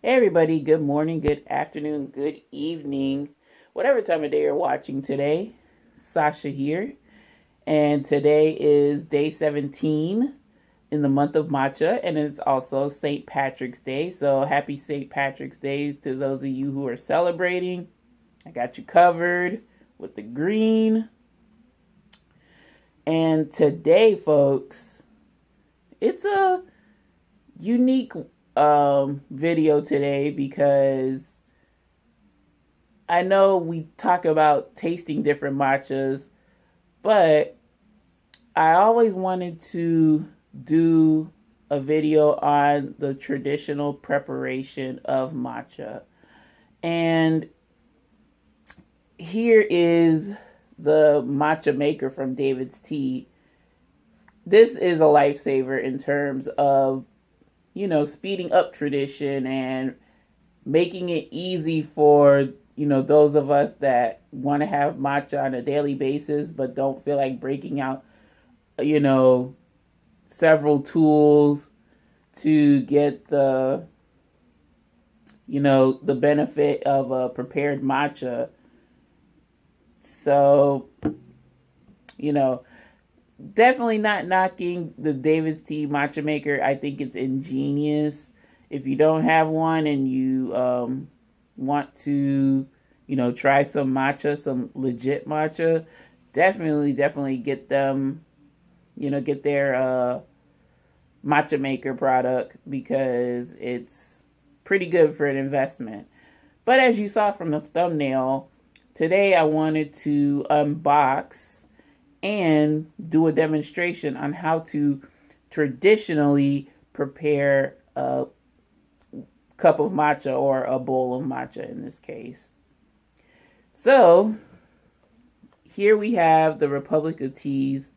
Hey everybody, good morning, good afternoon, good evening, whatever time of day you're watching today. Sasha here, and today is day 17 in the month of Matcha, and it's also St. Patrick's Day. So happy St. Patrick's Day to those of you who are celebrating. I got you covered with the green. And today, folks, it's a unique video today because I know we talk about tasting different matchas, but I always wanted to do a video on the traditional preparation of matcha. And here is the matcha maker from David's Tea. This is a lifesaver in terms of, speeding up tradition and making it easy for, those of us that want to have matcha on a daily basis but don't feel like breaking out, several tools to get the, the benefit of a prepared matcha. So, definitely not knocking the David's Tea matcha maker. I think it's ingenious. If you don't have one and you want to, try some matcha, some legit matcha, definitely get them, get their matcha maker product because it's pretty good for an investment. But as you saw from the thumbnail, today I wanted to unbox and do a demonstration on how to traditionally prepare a cup of matcha, or a bowl of matcha in this case. So here we have the Republic of Tea's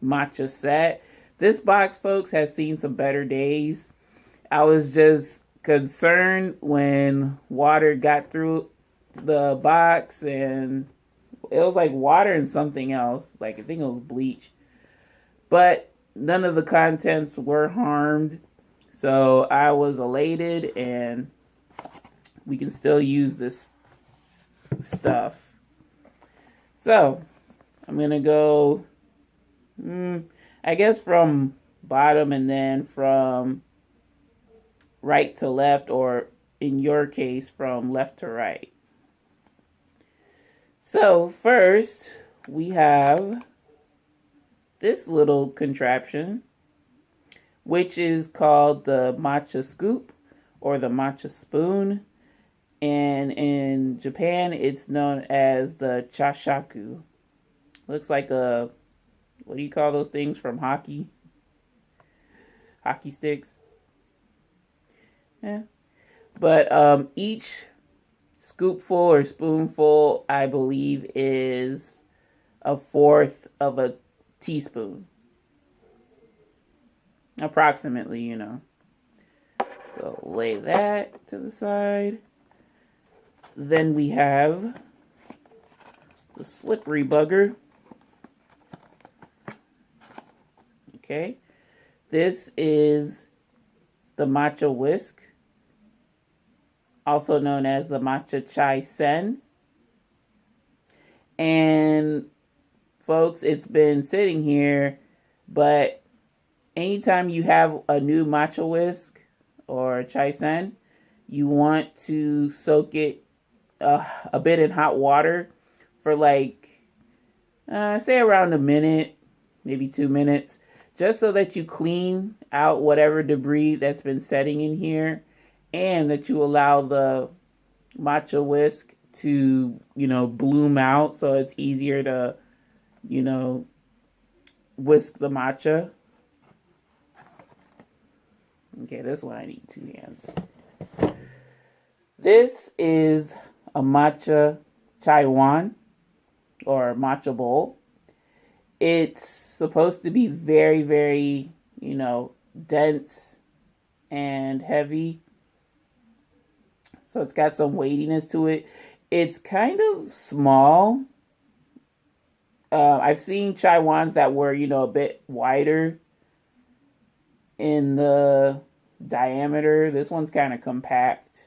matcha set. This box, folks, has seen some better days. I was just concerned when water got through the box, and it was like water and something else. Like, I think it was bleach. But none of the contents were harmed. So I was elated, and we can still use this stuff. So I'm going to go, I guess from bottom and then from right to left, or in your case, from left to right. So first, we have this little contraption, which is called the matcha scoop or the matcha spoon. And in Japan, it's known as the chashaku. Looks like a, what do you call those things from hockey? Hockey sticks? Yeah. But each scoopful or spoonful, I believe, is a fourth of a teaspoon. Approximately, So lay that to the side. Then we have the slippery bugger. Okay. This is the matcha whisk, also known as the matcha chai sen. And folks, it's been sitting here, but anytime you have a new matcha whisk or chai sen, you want to soak it a bit in hot water for like, say around a minute, maybe 2 minutes, just so that you clean out whatever debris that's been setting in here, and that you allow the matcha whisk to, bloom out, so it's easier to, whisk the matcha. Okay, this one I need 2 hands. This is a matcha chaiwan, or matcha bowl. It's supposed to be very, very, dense and heavy. So it's got some weightiness to it. It's kind of small. I've seen chaiwans that were, a bit wider in the diameter. This one's kind of compact,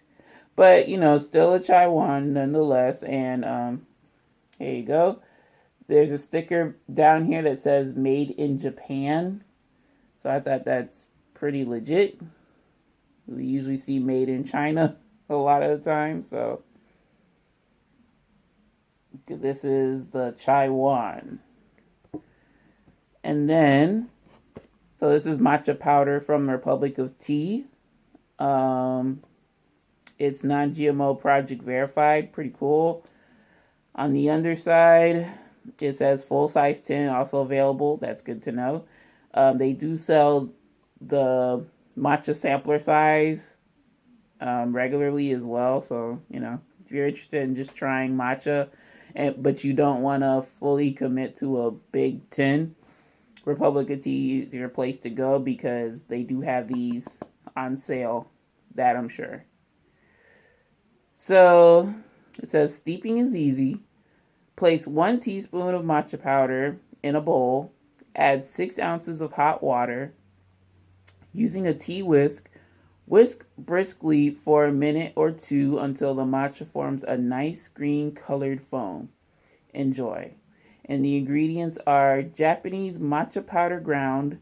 but you know, still a chai wan nonetheless. And here you go. There's a sticker down here that says "Made in Japan," so I thought that's pretty legit. We usually see "Made in China" a lot of the time, so this is the chai wan. And then, so this is matcha powder from the Republic of Tea. It's non-GMO project verified. Pretty cool. On the underside, it says full-size tin also available. That's good to know. They do sell the matcha sampler size regularly as well. So, you know, if you're interested in just trying matcha, but you don't want to fully commit to a big tin, Republic of Tea is your place to go because they do have these on sale, that I'm sure. So it says steeping is easy. Place 1 teaspoon of matcha powder in a bowl. Add 6 ounces of hot water. Using a tea whisk, whisk briskly for a minute or two until the matcha forms a nice green colored foam. Enjoy. And the ingredients are Japanese matcha powder ground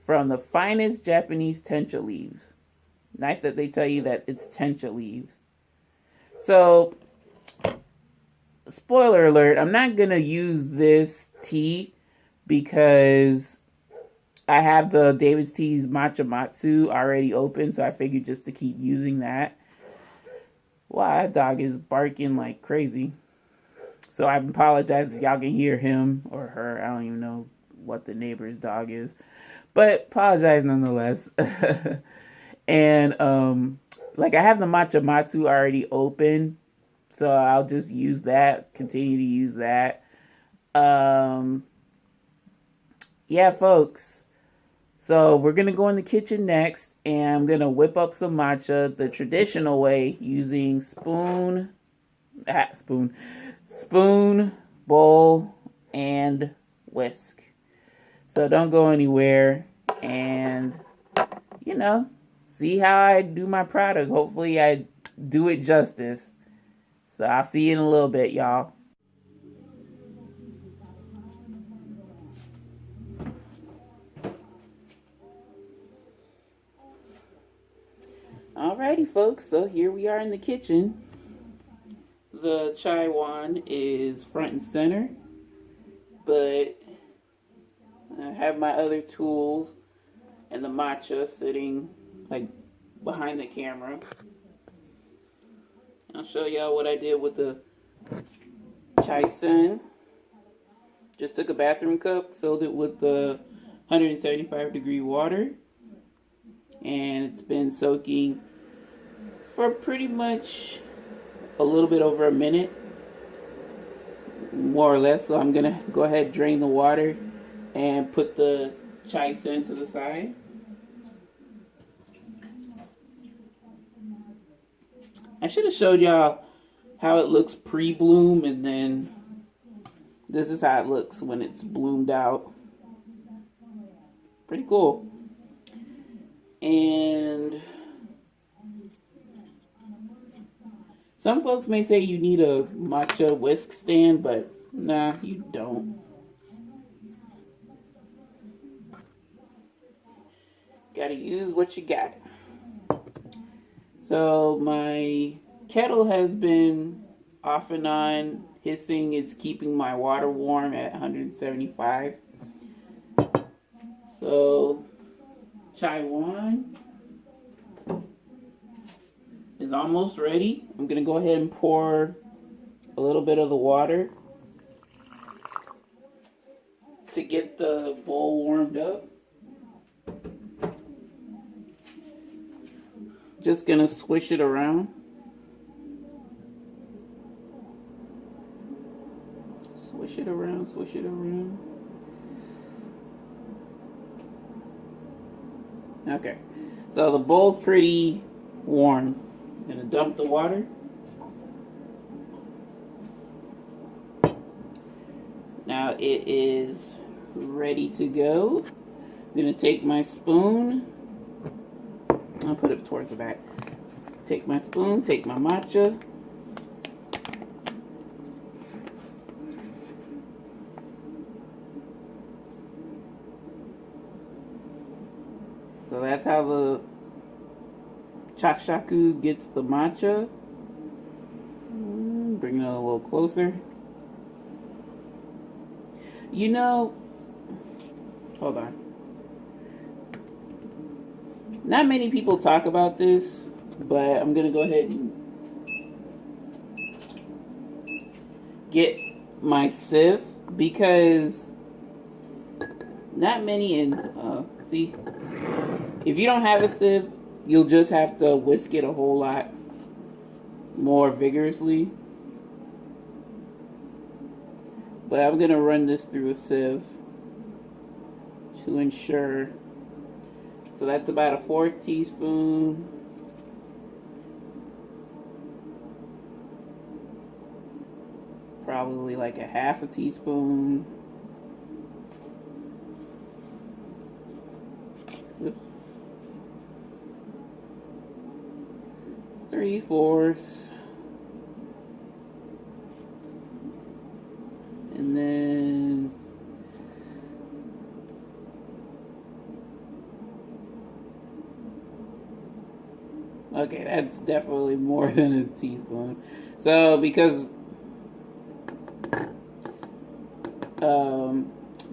from the finest Japanese tencha leaves. Nice that they tell you that it's tencha leaves. So, spoiler alert, I'm not going to use this tea because I have the David's Tea's Matcha Matsu already open, so I figured just to keep using that. Wow, that dog is barking like crazy. So I apologize if y'all can hear him or her. I don't even know what the neighbor's dog is. But apologize nonetheless. And like I have the Matcha Matsu already open. So I'll just use that. Continue to use that. Yeah, folks. So we're going to go in the kitchen next. And I'm going to whip up some matcha the traditional way using spoon, bowl, and whisk. So don't go anywhere and, you know, see how I do my product. Hopefully I do it justice. So I'll see you in a little bit, y'all. Alrighty, folks. So here we are in the kitchen. The chai wan is front and center, but I have my other tools and the matcha sitting like behind the camera. I'll show y'all what I did with the chai sen. Just took a bathroom cup, filled it with the 175 degree water, and it's been soaking for pretty much a little bit over a minute, more or less. So I'm gonna go ahead, drain the water, and put the chai sen to the side. I should have showed y'all how it looks pre-bloom, and then this is how it looks when it's bloomed out. Pretty cool. And some folks may say you need a matcha whisk stand, but nah, you don't. Gotta use what you got. So my kettle has been off and on hissing. It's keeping my water warm at 175. So chai wan is almost ready. I'm gonna go ahead and pour a little bit of the water to get the bowl warmed up. Just gonna swish it around. Swish it around, swish it around. Okay, so the bowl's pretty warm. I'm gonna dump the water. Now it is ready to go. I'm gonna take my spoon I'll put it towards the back. Take my spoon, take my matcha. So that's how the chakshaku gets the matcha. Bring it a little closer. You know, hold on. Not many people talk about this, but I'm going to go ahead and get my sieve because not many see, if you don't have a sieve, you'll just have to whisk it a whole lot more vigorously. But I'm going to run this through a sieve to ensure. So that's about a 1/4 teaspoon. Probably like a 1/2 teaspoon. Oops. 3/4. And then okay, that's definitely more than a teaspoon. So because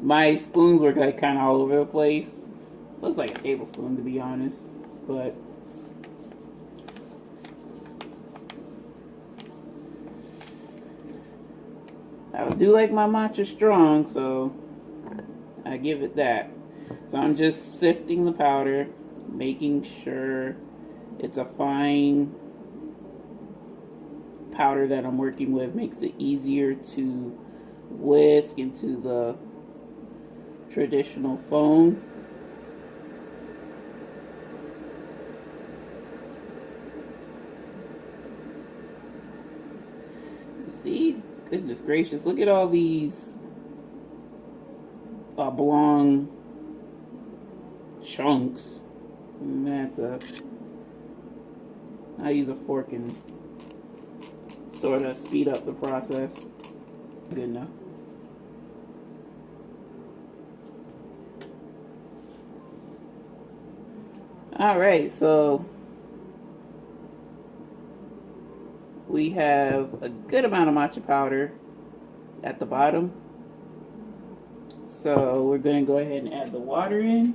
my spoons were like kind of all over the place. Looks like a tablespoon to be honest, but I do like my matcha strong, so I give it that. So I'm just sifting the powder, making sure it's a fine powder that I'm working with. Makes it easier to whisk into the traditional foam. See? Goodness gracious, look at all these oblong chunks. I'm gonna have to, I use a fork and sort of speed up the process. Good enough. Alright, so we have a good amount of matcha powder at the bottom. So we're going to go ahead and add the water in.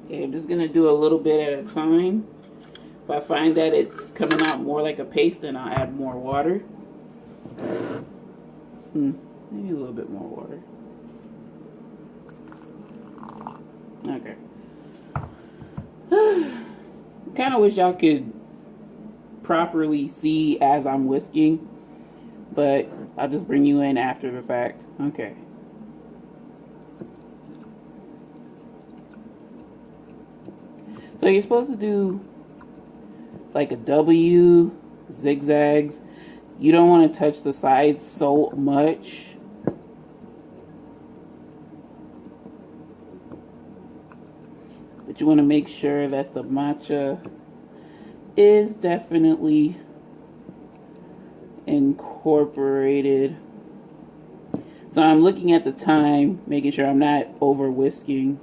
Okay, I'm just going to do a little bit at a time. If I find that it's coming out more like a paste, then I'll add more water. Maybe a little bit more water. Okay. Kind of wish y'all could properly see as I'm whisking, but I'll just bring you in after the fact. Okay. So you're supposed to do like a W, zigzags. You don't want to touch the sides so much. But you want to make sure that the matcha is definitely incorporated. So I'm looking at the time, making sure I'm not over whisking.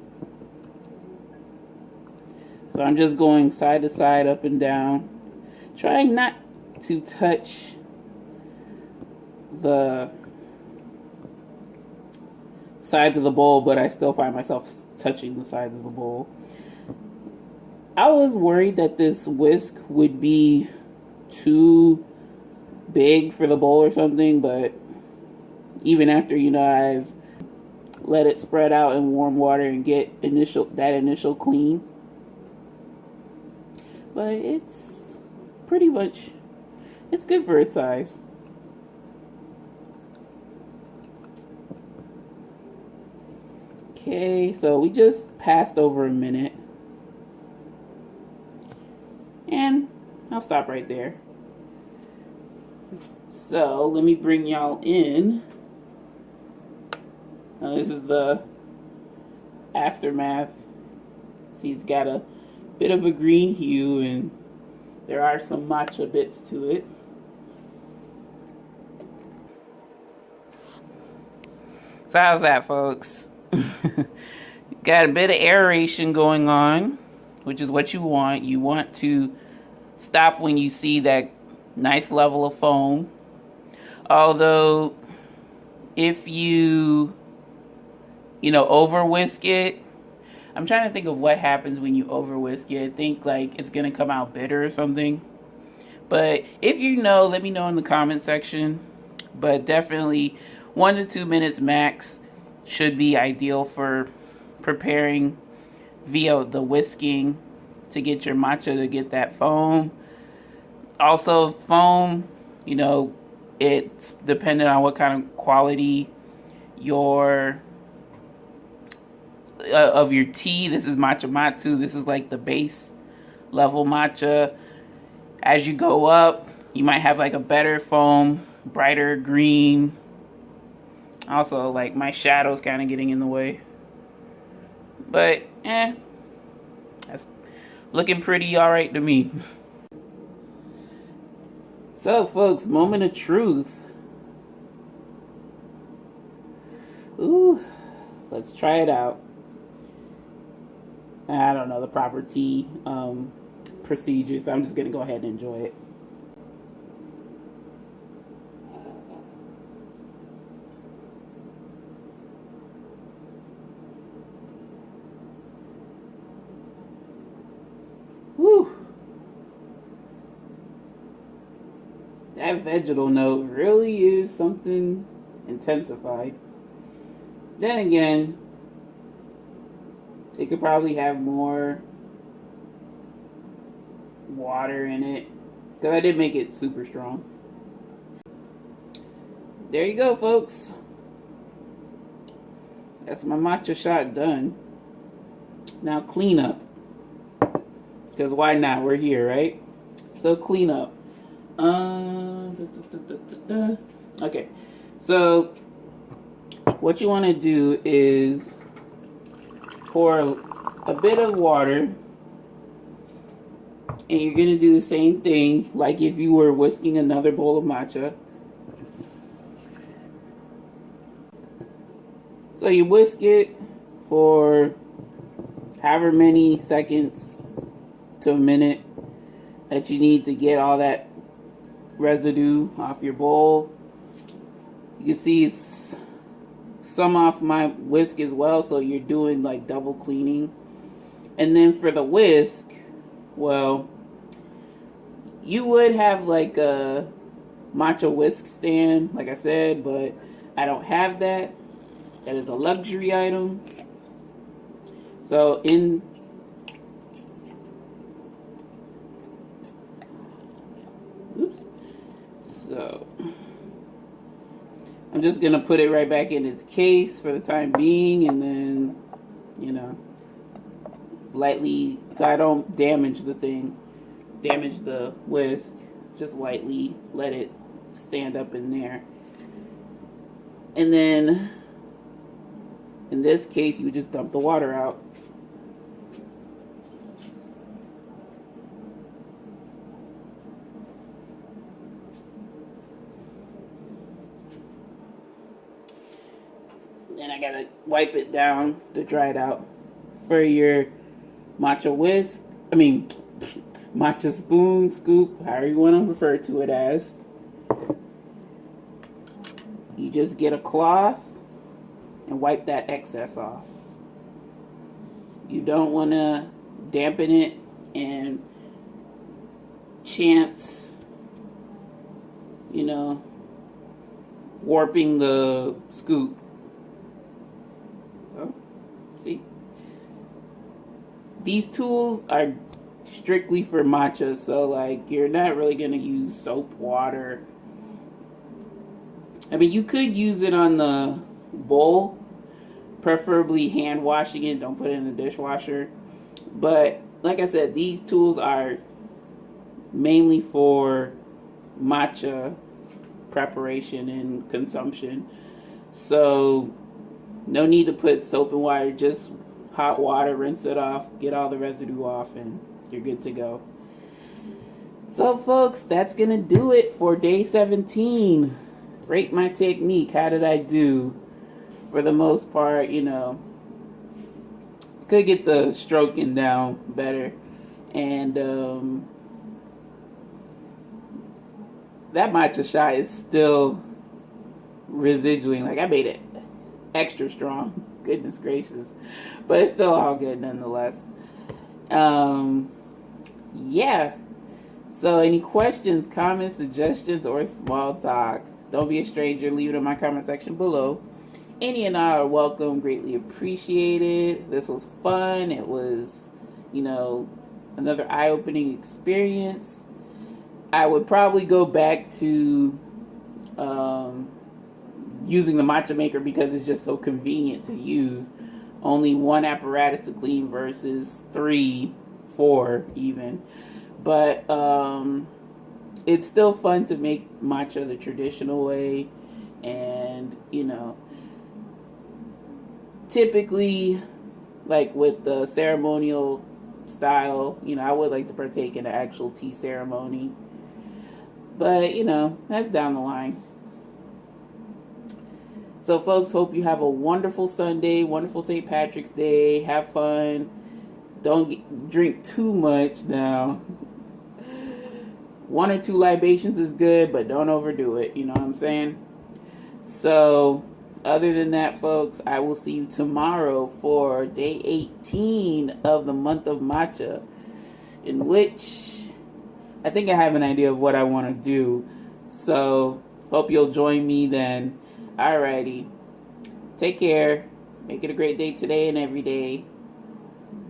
So I'm just going side to side, up and down, trying not to touch the sides of the bowl, but I still find myself touching the sides of the bowl. I was worried that this whisk would be too big for the bowl or something, but even after, you know, I've let it spread out in warm water and get that initial clean, but it's pretty much, it's good for its size. Okay, so we just passed over a minute. And I'll stop right there. So let me bring y'all in. Now, this is the aftermath. See, it's got a bit of a green hue, and there are some matcha bits to it. So how's that, folks? Got a bit of aeration going on, which is what you want. You want to stop when you see that nice level of foam. Although, if you over whisk it, I'm trying to think of what happens when you over whisk it. I think like it's gonna come out bitter or something. But if you know, let me know in the comment section. But definitely 1 to 2 minutes max should be ideal for preparing via the whisking to get your matcha to get that foam. Also, foam, it's dependent on what kind of quality of your tea. This is matcha matsu. This is like the base level matcha. As you go up, you might have like a better foam, brighter green. Also, like my shadow's kind of getting in the way. But, that's looking pretty alright to me. So, folks, moment of truth. Ooh, let's try it out. I don't know the proper tea procedure, so I'm just going to go ahead and enjoy it. Whew. That vegetal note really is something intensified. Then again, it could probably have more water in it, because I did make it super strong. There you go, folks. That's my matcha shot done. Now clean up. Because why not? We're here, right? So clean up. Okay. So what you want to do is pour a bit of water, and you're going to do the same thing like if you were whisking another bowl of matcha. So you whisk it for however many seconds to a minute that you need to get all that residue off your bowl. You can see it's some off my whisk as well, so you're doing like double cleaning. And then for the whisk, well, you would have like a matcha whisk stand, like I said, but I don't have that. That is a luxury item. So So I'm just gonna put it right back in its case for the time being, and then lightly, so I don't damage the whisk, just lightly let it stand up in there. And then in this case you just dump the water out. Then I gotta wipe it down to dry it out. For your matcha whisk, matcha spoon, scoop, however you want to refer to it as, you just get a cloth and wipe that excess off. You don't want to dampen it and chance, warping the scoop. So, see? These tools are strictly for matcha, so like you're not really going to use soap, water. You could use it on the bowl, preferably hand washing it, don't put it in the dishwasher. But like I said, these tools are mainly for matcha preparation and consumption. So no need to put soap and water, just hot water, rinse it off, get all the residue off, and you're good to go. So folks, that's gonna do it for day 17. Rate my technique. How did I do? For the most part, you know, could get the stroking down better. And that matcha shot is still residuing. Like, I made it extra strong. Goodness gracious. But it's still all good nonetheless. Yeah. So any questions, comments, suggestions, or small talk, don't be a stranger. Leave it in my comment section below. Any and all are welcome. Greatly appreciated. This was fun. It was, you know, another eye-opening experience. I would probably go back to using the matcha maker because it's just so convenient to use. Only one apparatus to clean versus 3, 4 even. But it's still fun to make matcha the traditional way. And, you know, typically, like with the ceremonial style, you know, I would like to partake in the actual tea ceremony. But, you know, that's down the line. So, folks, hope you have a wonderful Sunday, wonderful St. Patrick's Day. Have fun. Don't drink too much now. 1 or 2 libations is good, but don't overdo it. You know what I'm saying? So, other than that, folks, I will see you tomorrow for day 18 of the month of Matcha, in which I think I have an idea of what I want to do. So, hope you'll join me then. Alrighty. Take care. Make it a great day today and every day.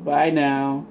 Bye now.